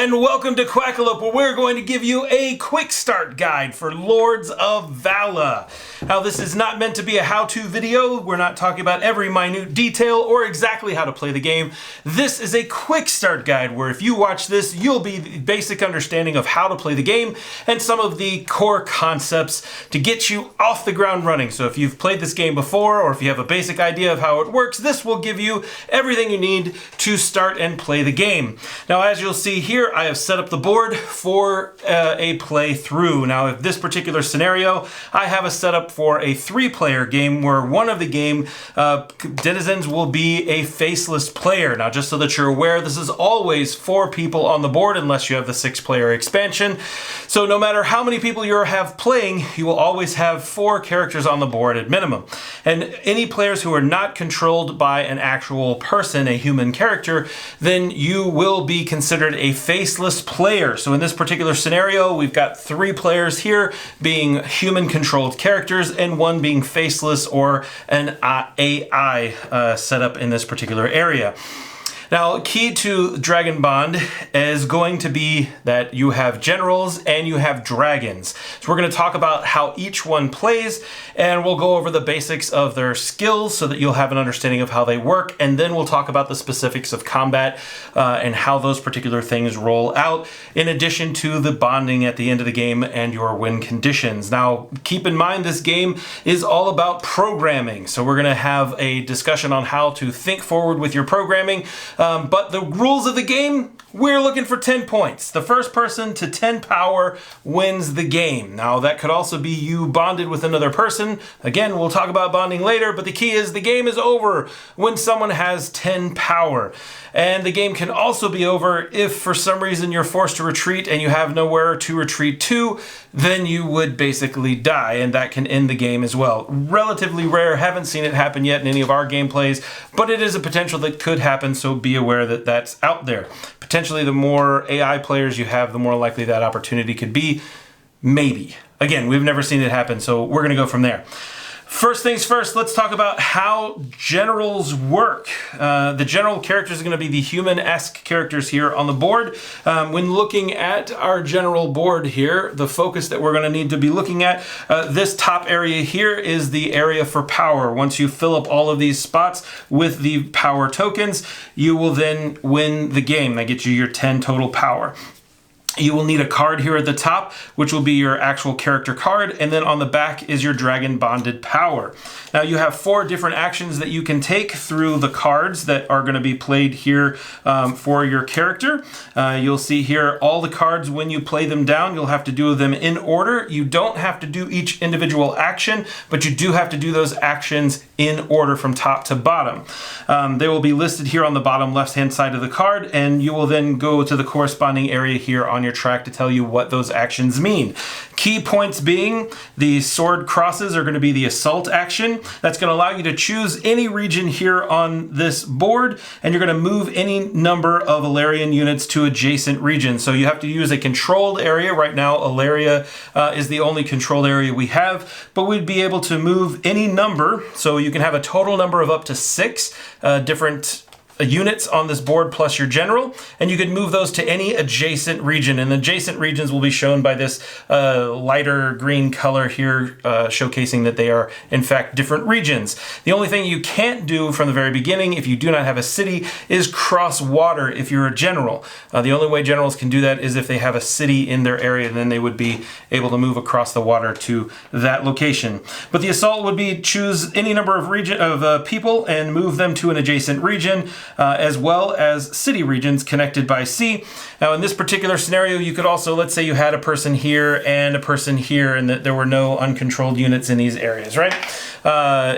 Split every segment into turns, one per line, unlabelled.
and welcome to Quackalope, where we're going to give you a quick start guide for Lords of Vaala. Now, this is not meant to be a how-to video. We're not talking about every minute detail or exactly how to play the game. This is a quick start guide where if you watch this, you'll be the basic understanding of how to play the game and some of the core concepts to get you off the ground running. So if you've played this game before or if you have a basic idea of how it works, this will give you everything you need to start and play the game. Now, as you'll see here, I have set up the board for a playthrough. Now, if this particular scenario, I have a setup for a 3-player game where one of the game denizens will be a faceless player. Now, just so that you're aware, this is always 4 people on the board unless you have the 6-player expansion. So no matter how many people you have playing, you will always have 4 characters on the board at minimum. And any players who are not controlled by an actual person, a human character, then you will be considered a faceless player. So in this particular scenario, we've got 3 players here being human-controlled characters and 1 being faceless or an AI setup in this particular area. Now, key to Dragonbond is going to be that you have generals and you have dragons. So we're going to talk about how each one plays, and we'll go over the basics of their skills so that you'll have an understanding of how they work, and then we'll talk about the specifics of combat and how those particular things roll out, in addition to the bonding at the end of the game and your win conditions. Now, keep in mind this game is all about programming, so we're going to have a discussion on how to think forward with your programming. But the rules of the game, we're looking for 10 points. The first person to 10 power wins the game. Now, that could also be you bonded with another person. Again, we'll talk about bonding later, but the key is the game is over when someone has 10 power. And the game can also be over if for some reason you're forced to retreat and you have nowhere to retreat to, then you would basically die, and that can end the game as well. Relatively rare, haven't seen it happen yet in any of our gameplays, but it is a potential that could happen, so be aware that that's out there. Potentially the more AI players you have, the more likely that opportunity could be. Maybe. Again, we've never seen it happen, so we're going to go from there. First things first, let's talk about how generals work. The general characters are going to be the human-esque characters here on the board. When looking at our general board here, the focus that we're going to need to be looking at, this top area here is the area for power. Once you fill up all of these spots with the power tokens, you will then win the game. That gets you your 10 total power. You will need a card here at the top, which will be your actual character card, and then on the back is your Dragonbonded power. Now, you have 4 different actions that you can take through the cards that are going to be played here for your character. You'll see here all the cards, when you play them down, you'll have to do them in order. You don't have to do each individual action, but you do have to do those actions in order from top to bottom. They will be listed here on the bottom left-hand side of the card, and you will then go to the corresponding area here on your track to tell you what those actions mean. Key points being the sword crosses are going to be the assault action. That's going to allow you to choose any region here on this board, and you're going to move any number of Alarian units to adjacent regions. So you have to use a controlled area. Right now, Alaria is the only controlled area we have, but we'd be able to move any number. So you can have a total number of up to 6 different units on this board plus your general, and you could move those to any adjacent region, and the adjacent regions will be shown by this lighter green color here, showcasing that they are in fact different regions. The only thing you can't do from the very beginning if you do not have a city is cross water if you're a general. The only way generals can do that is if they have a city in their area, then they would be able to move across the water to that location. But the assault would be choose any number of people and move them to an adjacent region, as well as city regions connected by sea. Now, in this particular scenario, you could also, let's say you had a person here and a person here, and that there were no uncontrolled units in these areas, right?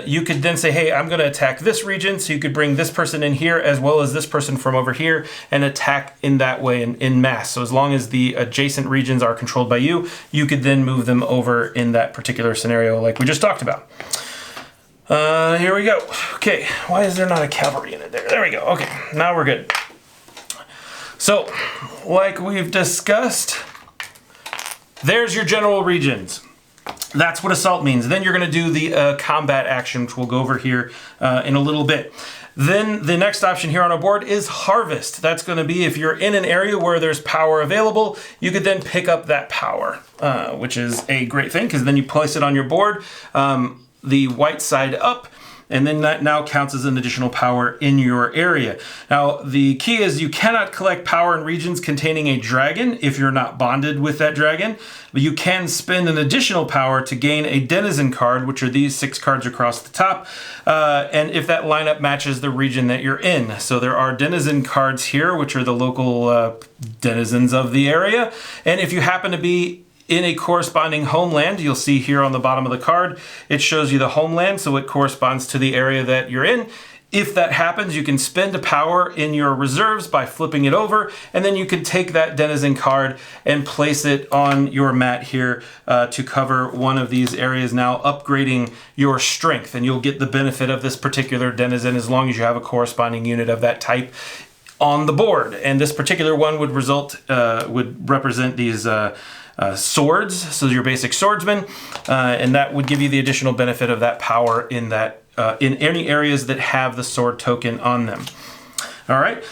You could then say, hey, I'm going to attack this region, so you could bring this person in here as well as this person from over here and attack in that way in mass. So as long as the adjacent regions are controlled by you, you could then move them over in that particular scenario like we just talked about. Here we go. Okay, why is there not a cavalry unit there? There we go. Okay, now we're good. So, like we've discussed, there's your general regions. That's what assault means. Then you're going to do the combat action, which we'll go over here in a little bit. Then the next option here on our board is harvest. That's going to be if you're in an area where there's power available, you could then pick up that power, which is a great thing because then you place it on your board, the white side up, and then that now counts as an additional power in your area. Now, the key is you cannot collect power in regions containing a dragon if you're not bonded with that dragon, but you can spend an additional power to gain a denizen card, which are these 6 cards across the top, and if that lineup matches the region that you're in. So there are denizen cards here, which are the local denizens of the area, and if you happen to be in a corresponding homeland, you'll see here on the bottom of the card, it shows you the homeland, so it corresponds to the area that you're in. If that happens, you can spend a power in your reserves by flipping it over, and then you can take that denizen card and place it on your mat here to cover one of these areas, now upgrading your strength, and you'll get the benefit of this particular denizen as long as you have a corresponding unit of that type on the board. And this particular one would represent these swords, so your basic swordsman, and that would give you the additional benefit of that power in that in any areas that have the sword token on them. All right.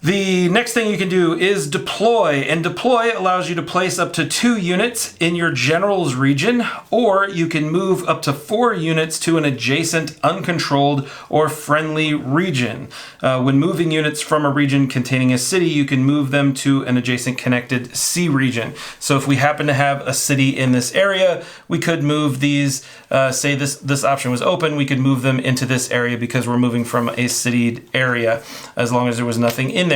The next thing you can do is deploy, and deploy allows you to place up to 2 units in your general's region, or you can move up to 4 units to an adjacent, uncontrolled, or friendly region. When moving units from a region containing a city, you can move them to an adjacent connected sea region. So if we happen to have a city in this area, we could move these, say this option was open, we could move them into this area because we're moving from a citied area, as long as there was nothing in there.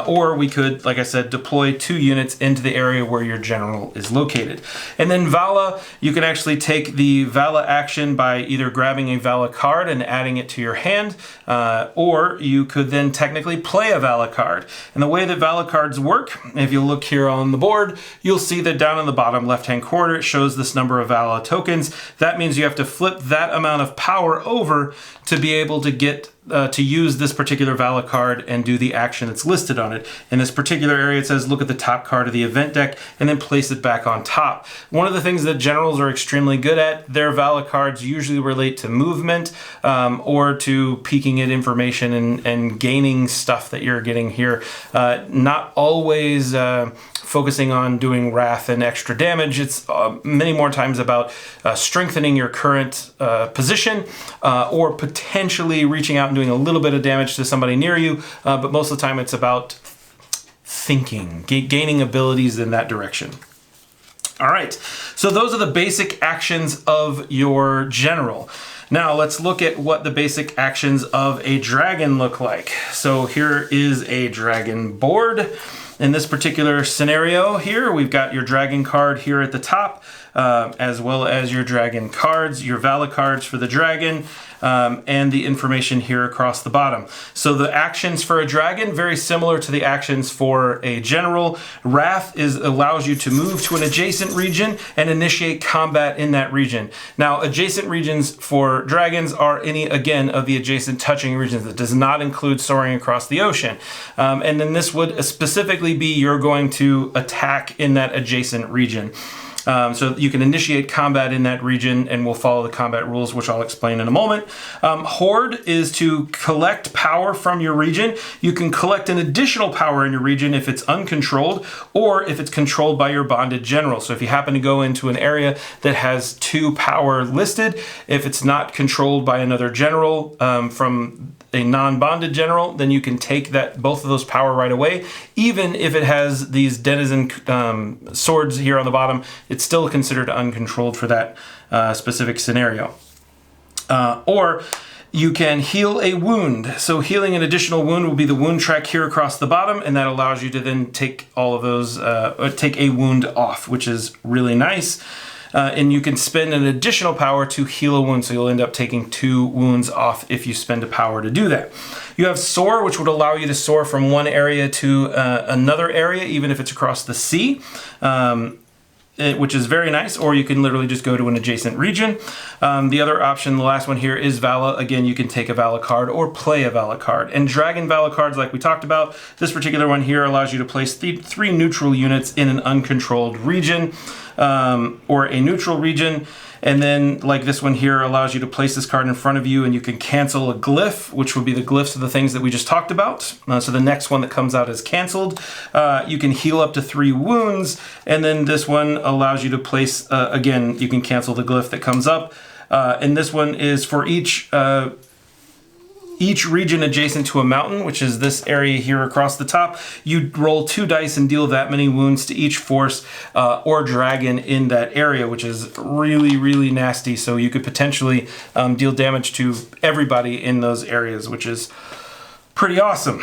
Or we could, like I said, deploy 2 units into the area where your general is located. And then Vaala, you can actually take the Vaala action by either grabbing a Vaala card and adding it to your hand, or you could then technically play a Vaala card. And the way that Vaala cards work, if you look here on the board, you'll see that down in the bottom left-hand corner, it shows this number of Vaala tokens. That means you have to flip that amount of power over to be able to get to use this particular Vaala card and do the action that's listed on it. In this particular area, it says look at the top card of the event deck and then place it back on top. One of the things that generals are extremely good at, their Vaala cards usually relate to movement or to peeking at information and gaining stuff that you're getting here. Not always focusing on doing wrath and extra damage. It's many more times about strengthening your current position or potentially reaching out and doing a little bit of damage to somebody near you, but most of the time it's about thinking, gaining abilities in that direction. All right, so those are the basic actions of your general. Now let's look at what the basic actions of a dragon look like. So here is a dragon board. In this particular scenario here, we've got your dragon card here at the top, as well as your dragon cards, your Vaala cards for the dragon, and the information here across the bottom. So the actions for a dragon, very similar to the actions for a general. Wrath allows you to move to an adjacent region and initiate combat in that region. Now, adjacent regions for dragons are any, again, of the adjacent touching regions. That does not include soaring across the ocean. And then this would specifically be you're going to attack in that adjacent region. So you can initiate combat in that region, and we'll follow the combat rules, which I'll explain in a moment. Hoard is to collect power from your region. You can collect an additional power in your region if it's uncontrolled, or if it's controlled by your bonded general. So if you happen to go into an area that has 2 power listed, if it's not controlled by another general from a non-bonded general, then you can take both of those power right away. Even if it has these denizen swords here on the bottom, it's still considered uncontrolled for that specific scenario. Or you can heal a wound. So healing an additional wound will be the wound track here across the bottom, and that allows you to then take all of those, take a wound off, which is really nice. And you can spend an additional power to heal a wound, so you'll end up taking 2 wounds off if you spend a power to do that. You have soar, which would allow you to soar from one area to another area, even if it's across the sea, which is very nice, or you can literally just go to an adjacent region. The other option, the last one here, is Vaala. Again, you can take a Vaala card or play a Vaala card. And dragon Vaala cards, like we talked about, this particular one here allows you to place 3 neutral units in an uncontrolled region. or a neutral region. And then, like this one here, allows you to place this card in front of you, and you can cancel a glyph, which would be the glyphs of the things that we just talked about. So the next one that comes out is canceled. You can heal up to 3 wounds, and then this one allows you to place, again, you can cancel the glyph that comes up. And this one is for each region adjacent to a mountain, which is this area here across the top. You roll 2 dice and deal that many wounds to each force or dragon in that area, which is really, really nasty. So you could potentially deal damage to everybody in those areas, which is pretty awesome.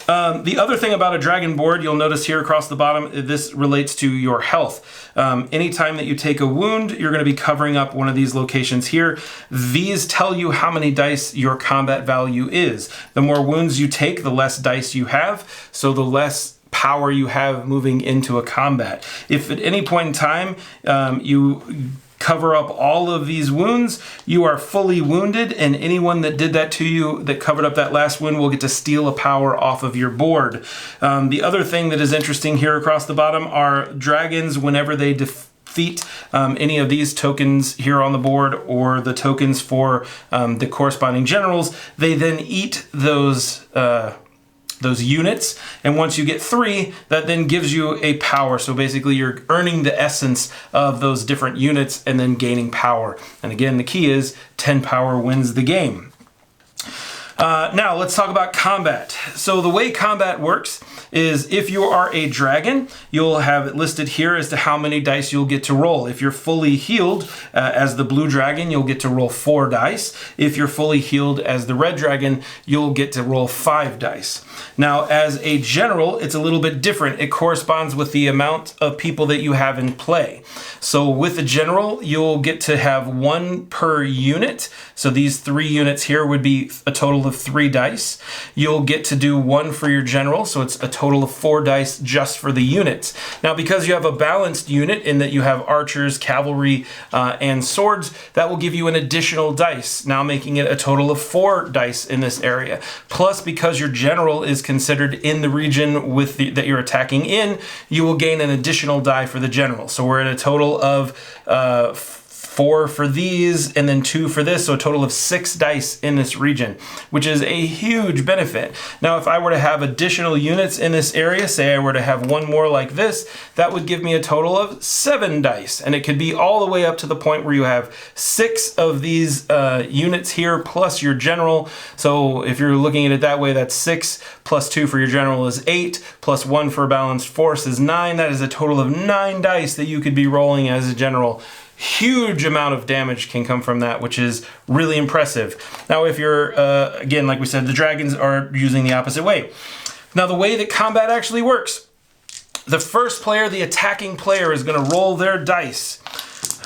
The other thing about a dragon board, you'll notice here across the bottom, this relates to your health. Anytime that you take a wound, you're going to be covering up one of these locations here. These tell you how many dice your combat value is. The more wounds you take, the less dice you have, so the less power you have moving into a combat. If at any point in time you cover up all of these wounds, you are fully wounded, and anyone that did that to you, that covered up that last wound, will get to steal a power off of your board. The other thing that is interesting here across the bottom are dragons, whenever they defeat any of these tokens here on the board, or the tokens for the corresponding generals, they then eat those units, and once you get 3, that then gives you a power. So basically you're earning the essence of those different units and then gaining power. And again, the key is 10 power wins the game. Now let's talk about combat. So the way combat works is, if you are a dragon, you'll have it listed here as to how many dice you'll get to roll. If you're fully healed as the blue dragon, you'll get to roll 4 dice. If you're fully healed as the red dragon, you'll get to roll 5 dice. Now, as a general, it's a little bit different. It corresponds with the amount of people that you have in play. So with a general, you'll get to have 1 per unit. So these 3 units here would be a total of 3 dice. You'll get to do 1 for your general, so it's a total of 4 dice just for the units. Now, because you have a balanced unit in that you have archers, cavalry, and swords, that will give you an additional dice, now making it a total of 4 dice in this area. Plus, because your general is considered in the region with that you're attacking in, you will gain an additional die for the general. So we're at a total of 4 for these, and then 2 for this, so a total of 6 dice in this region, which is a huge benefit. Now, if I were to have additional units in this area, say I were to have 1 more like this, that would give me a total of 7 dice, and it could be all the way up to the point where you have 6 of these units here plus your general. So if you're looking at it that way, that's 6 plus 2 for your general is 8, plus 1 for a balanced force is 9. That is a total of 9 dice that you could be rolling as a general. Huge amount of damage can come from that, which is really impressive. Now, if you're, again, like we said, the dragons are using the opposite way. Now, the way that combat actually works, the first player, the attacking player, is going to roll their dice.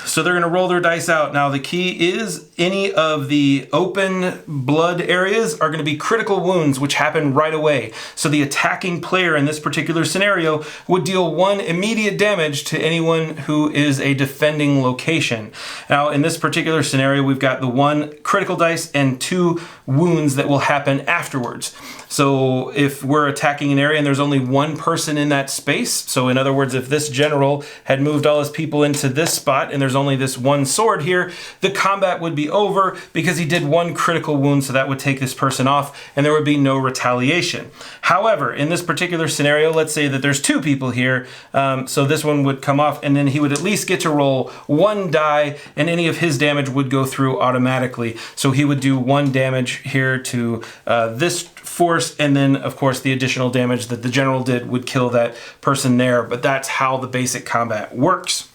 So they're going to roll their dice out. Now, the key is any of the open blood areas are going to be critical wounds, which happen right away. So the attacking player in this particular scenario would deal 1 immediate damage to anyone who is a defending location. Now, in this particular scenario, we've got the 1 critical dice and 2 wounds that will happen afterwards. So if we're attacking an area and there's only 1 person in that space, so in other words, if this general had moved all his people into this spot and there's only this 1 sword here, the combat would be over because he did 1 critical wound, so that would take this person off and there would be no retaliation. However, in this particular scenario, let's say that there's 2 people here, so this one would come off, and then he would at least get to roll 1 die, and any of his damage would go through automatically. So he would do 1 damage here to this force, and then of course the additional damage that the general did would kill that person there. But that's how the basic combat works.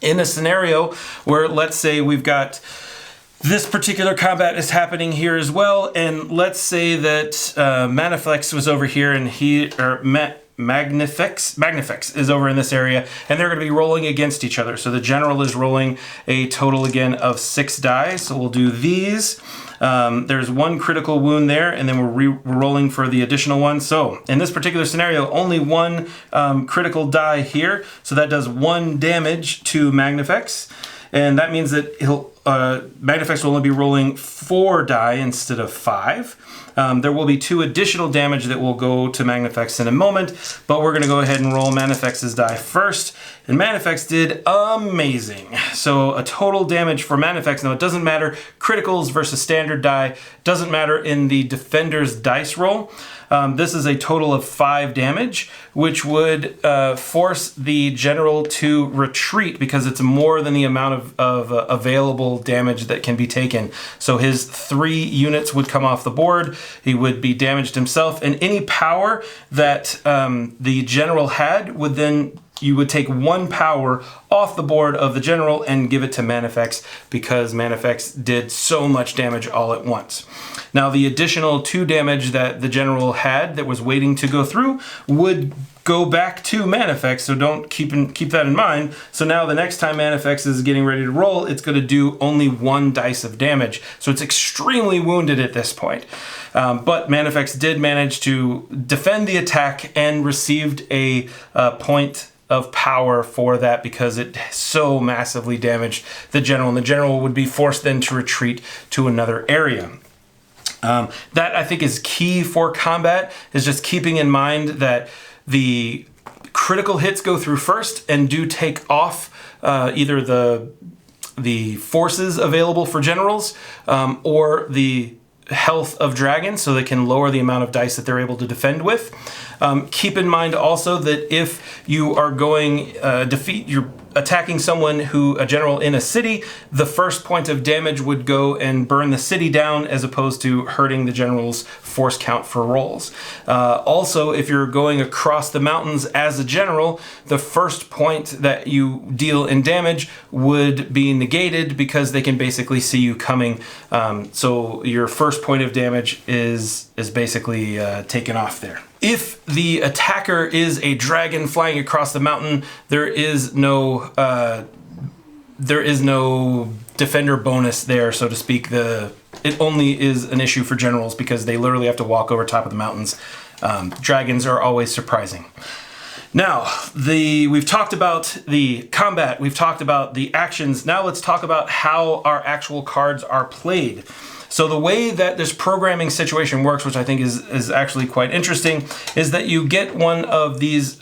In a scenario where, let's say, we've got this particular combat is happening here as well, and let's say that Manifex was over here, and Magnifex is over in this area, and they're going to be rolling against each other. So the general is rolling a total again of 6 die. So we'll do these. There's 1 critical wound there, and then we're rolling for the additional 1. So in this particular scenario, only 1 critical die here. So that does 1 damage to Magnifex. And that means that he'll Magnifex will only be rolling 4 die instead of 5. There will be 2 additional damage that will go to Magnifex in a moment, but we're going to go ahead and roll Magnifex's die first. And Magnifex did amazing. So a total damage for Magnifex. Now it doesn't matter, criticals versus standard die, doesn't matter in the defender's dice roll. This is a total of 5 damage, which would force the general to retreat because it's more than the amount of available damage that can be taken. So his 3 units would come off the board. He would be damaged himself, and any power that the general had would then, you would take 1 power off the board of the general and give it to Magnifex because Magnifex did so much damage all at once. Now the additional 2 damage that the general had that was waiting to go through would go back to Magnifex, so don't keep that in mind. So now the next time Magnifex is getting ready to roll, it's going to do only 1 dice of damage. So it's extremely wounded at this point. But Magnifex did manage to defend the attack and received a point of power for that because it so massively damaged the general, and the general would be forced then to retreat to another area. That I think is key for combat, is just keeping in mind that the critical hits go through first and do take off either the forces available for generals or the health of dragons, so they can lower the amount of dice that they're able to defend with. Keep in mind also that if you are going you're attacking someone a general in a city, the first point of damage would go and burn the city down as opposed to hurting the general's force count for rolls. Also, if you're going across the mountains as a general, the first point that you deal in damage would be negated because they can basically see you coming. So your first point of damage is basically taken off there. If the attacker is a dragon flying across the mountain, there is no defender bonus there, so to speak. It only is an issue for generals because they literally have to walk over top of the mountains. Dragons are always surprising. Now, we've talked about the combat, we've talked about the actions. Now let's talk about how our actual cards are played. So the way that this programming situation works, which I think is actually quite interesting, is that you get one of these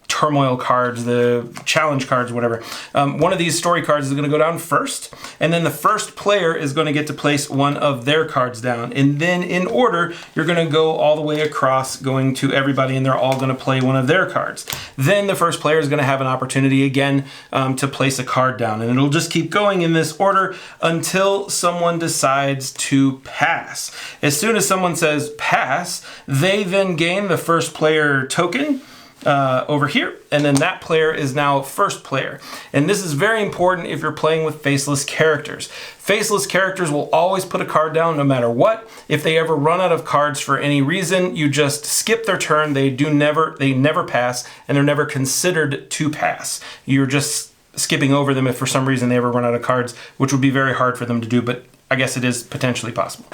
turmoil cards, the challenge cards, whatever. One of these story cards is going to go down first, and then the first player is going to get to place one of their cards down. And then in order, you're going to go all the way across, going to everybody, and they're all going to play one of their cards. Then the first player is going to have an opportunity again to place a card down, and it'll just keep going in this order until someone decides to pass. As soon as someone says pass, they then gain the first player token over here, and then that player is now first player. And this is very important if you're playing with faceless characters. Faceless characters will always put a card down no matter what. If they ever run out of cards for any reason, you just skip their turn. They never pass, and they're never considered to pass. You're just skipping over them if for some reason they ever run out of cards, which would be very hard for them to do, but I guess it is potentially possible.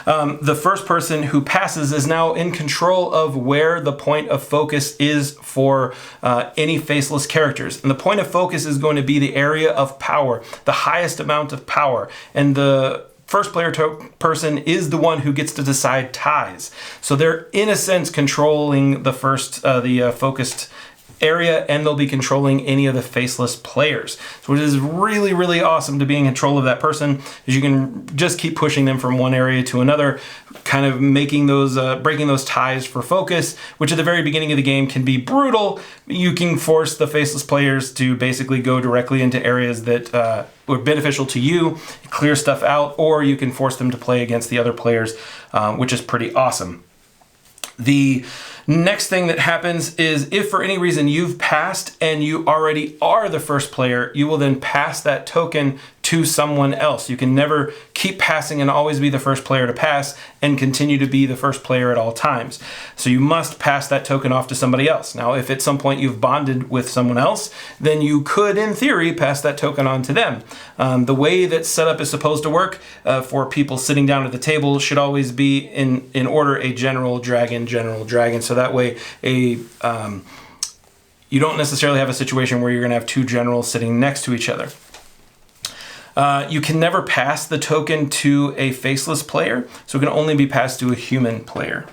The first person who passes is now in control of where the point of focus is for any faceless characters. And the point of focus is going to be the area of power, the highest amount of power. And the first player person is the one who gets to decide ties. So they're, in a sense, controlling the focused area, and they'll be controlling any of the faceless players. So it is really, really awesome to be in control of that person, as you can just keep pushing them from one area to another, kind of making those, breaking those ties for focus, which at the very beginning of the game can be brutal. You can force the faceless players to basically go directly into areas that are beneficial to you, clear stuff out, or you can force them to play against the other players, which is pretty awesome. The next thing that happens is if for any reason you've passed and you already are the first player, you will then pass that token to someone else. You can never keep passing and always be the first player to pass and continue to be the first player at all times. So you must pass that token off to somebody else. Now, if at some point you've bonded with someone else, then you could, in theory, pass that token on to them. The way that setup is supposed to work for people sitting down at the table should always be in order a general, dragon, so that way you don't necessarily have a situation where you're going to have two generals sitting next to each other. You can never pass the token to a faceless player, so it can only be passed to a human player.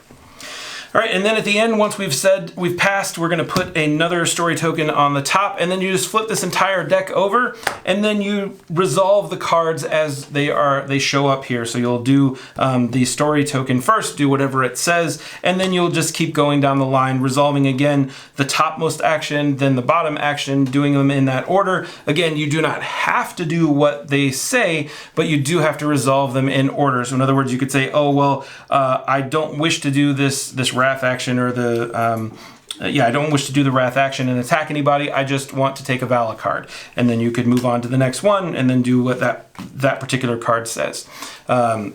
All right, and then at the end, once we've said we've passed, we're going to put another story token on the top, and then you just flip this entire deck over, and then you resolve the cards as they show up here. So you'll do the story token first, do whatever it says, and then you'll just keep going down the line, resolving again the topmost action, then the bottom action, doing them in that order. Again, you do not have to do what they say, but you do have to resolve them in order. So in other words, you could say, oh, well, I don't wish to do this wrath action, or I don't wish to do the wrath action and attack anybody. I just want to take a Vaala card, and then you could move on to the next one and then do what that particular card says. And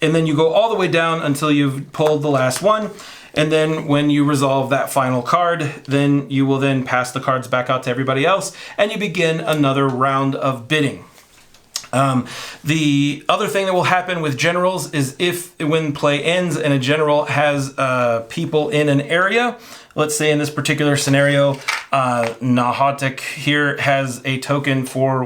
then you go all the way down until you've pulled the last one. And then when you resolve that final card, then you will then pass the cards back out to everybody else, and you begin another round of bidding. The other thing that will happen with generals is when play ends and a general has people in an area, let's say in this particular scenario, Nahatik here has a token for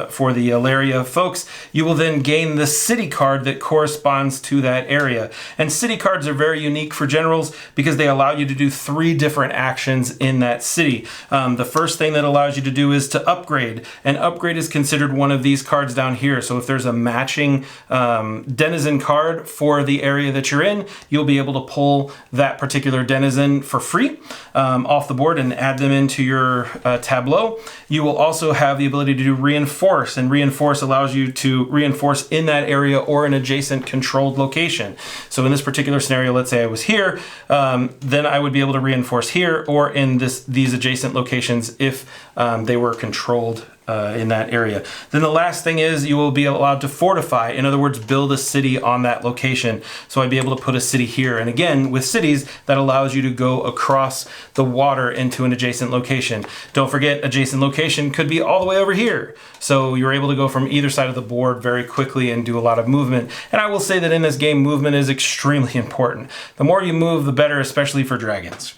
for the Ilaria folks, you will then gain the city card that corresponds to that area. And city cards are very unique for generals because they allow you to do 3 different actions in that city. The first thing that allows you to do is to upgrade, and upgrade is considered one of these cards down here. So if there's a matching denizen card for the area that you're in, you'll be able to pull that particular denizen for free off the board and add them into your tableau. You will also have the ability to do reinforce, and reinforce allows you to reinforce in that area or an adjacent controlled location. So in this particular scenario, let's say I was here, then I would be able to reinforce here or in these adjacent locations if they were controlled in that area. Then the last thing is you will be allowed to fortify, in other words, build a city on that location. So I'd be able to put a city here. And again, with cities, that allows you to go across the water into an adjacent location. Don't forget, adjacent location could be all the way over here. So you're able to go from either side of the board very quickly and do a lot of movement. And I will say that in this game, movement is extremely important. The more you move, the better, especially for dragons.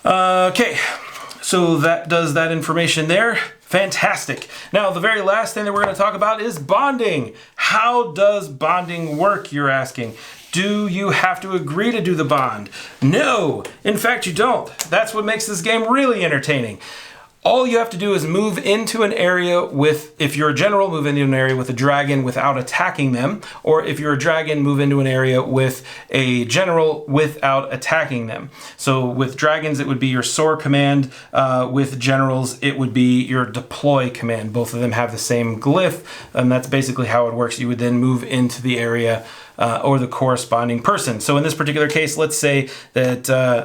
Okay, so that does that information there. Fantastic. Now, the very last thing that we're going to talk about is bonding. How does bonding work, you're asking? Do you have to agree to do the bond? No, in fact, you don't. That's what makes this game really entertaining. All you have to do is move into an area with, if you're a general, move into an area with a dragon without attacking them, or if you're a dragon, move into an area with a general without attacking them. So with dragons, it would be your soar command. With generals, it would be your deploy command. Both of them have the same glyph, and that's basically how it works. You would then move into the area or the corresponding person. So in this particular case, let's say that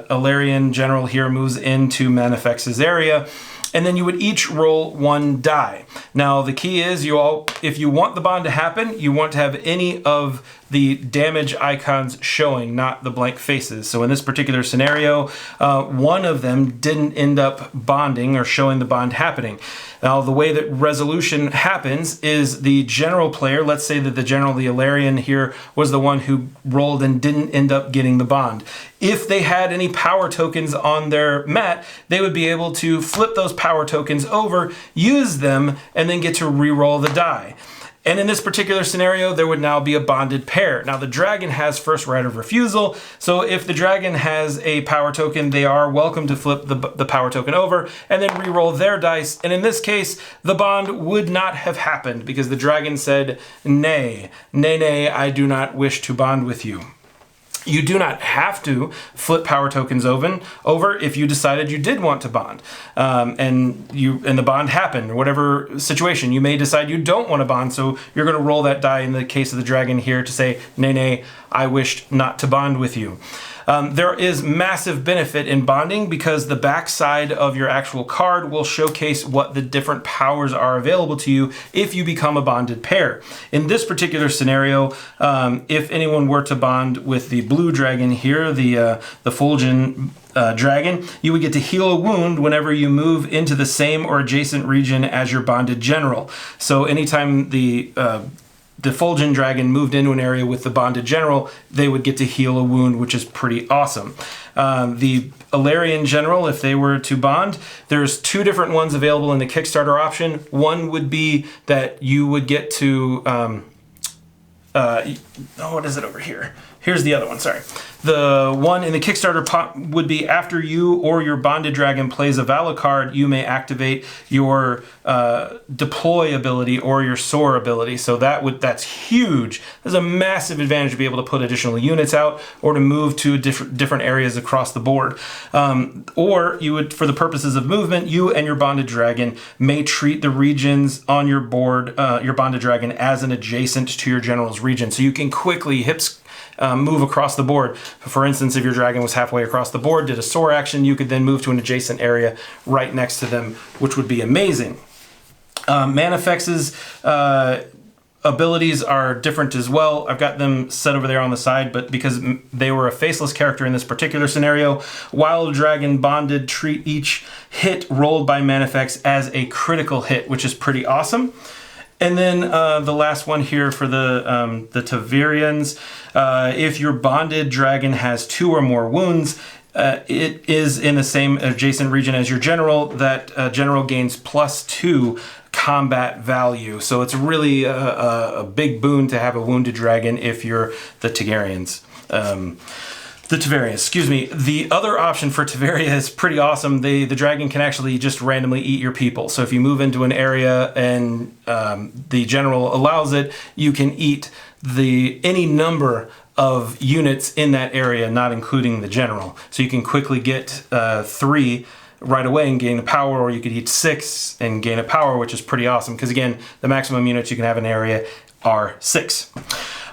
Ilarian general here moves into Manifex's area, and then you would each roll 1 die. Now the key is if you want the bond to happen, you want to have any of the damage icons showing, not the blank faces. So in this particular scenario, one of them didn't end up bonding or showing the bond happening. Now the way that resolution happens is the general player, let's say that the general, the Ilarian here, was the one who rolled and didn't end up getting the bond. If they had any power tokens on their mat, they would be able to flip those power tokens over, use them, and then get to re-roll the die. And in this particular scenario, there would now be a bonded pair. Now the dragon has first right of refusal, so if the dragon has a power token, they are welcome to flip the power token over and then re-roll their dice. And in this case, the bond would not have happened because the dragon said, nay, nay, nay, I do not wish to bond with you. You do not have to flip power tokens over if you decided you did want to bond, and the bond happened, or whatever situation. You may decide you don't want to bond, so you're going to roll that die in the case of the dragon here to say, nay, nay, I wished not to bond with you. There is massive benefit in bonding because the backside of your actual card will showcase what the different powers are available to you if you become a bonded pair. In this particular scenario, if anyone were to bond with the blue dragon here, the Fulgen dragon, you would get to heal a wound whenever you move into the same or adjacent region as your bonded general. So anytime the the Fulgen Dragon moved into an area with the bonded general, they would get to heal a wound, which is pretty awesome. The Alarian General, if they were to bond, there's 2 different ones available in the Kickstarter option. One would be that you would get to, what is it over here? Here's the other one, sorry. The one in the Kickstarter pot would be after you or your bonded dragon plays a Vaala card, you may activate your deploy ability or your soar ability. So that's huge. There's a massive advantage to be able to put additional units out or to move to different areas across the board. Or you would, for the purposes of movement, you and your bonded dragon may treat the regions on your board, your bonded dragon, as an adjacent to your general's region. So you can quickly move across the board. For instance, if your dragon was halfway across the board, did a soar action, you could then move to an adjacent area right next to them, which would be amazing. Manifex's abilities are different as well. I've got them set over there on the side, but because they were a faceless character in this particular scenario, Wild Dragon Bonded treat each hit rolled by Manifex as a critical hit, which is pretty awesome. And then the last one here for the Tavirians, if your bonded dragon has 2 or more wounds, it is in the same adjacent region as your general. That general gains +2 combat value. So it's really a big boon to have a wounded dragon if you're the Tavirians. The Tavaria, excuse me. The other option for Tavaria is pretty awesome. The dragon can actually just randomly eat your people. So if you move into an area and the general allows it, you can eat any number of units in that area, not including the general. So you can quickly get 3 right away and gain a power, or you could eat 6 and gain a power, which is pretty awesome. Because again, the maximum units you can have in an area are 6.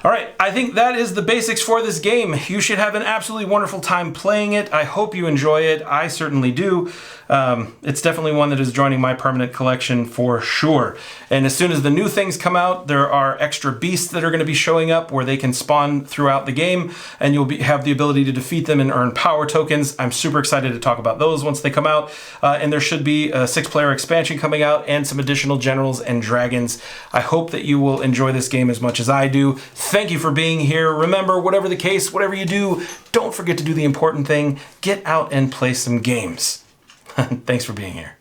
All right, I think that is the basics for this game. You should have an absolutely wonderful time playing it. I hope you enjoy it. I certainly do. It's definitely one that is joining my permanent collection for sure. And as soon as the new things come out, there are extra beasts that are going to be showing up where they can spawn throughout the game, and you'll have the ability to defeat them and earn power tokens. I'm super excited to talk about those once they come out. And there should be a 6-player expansion coming out and some additional generals and dragons. I hope that you will enjoy this game as much as I do. Thank you for being here. Remember, whatever the case, whatever you do, don't forget to do the important thing. Get out and play some games. Thanks for being here.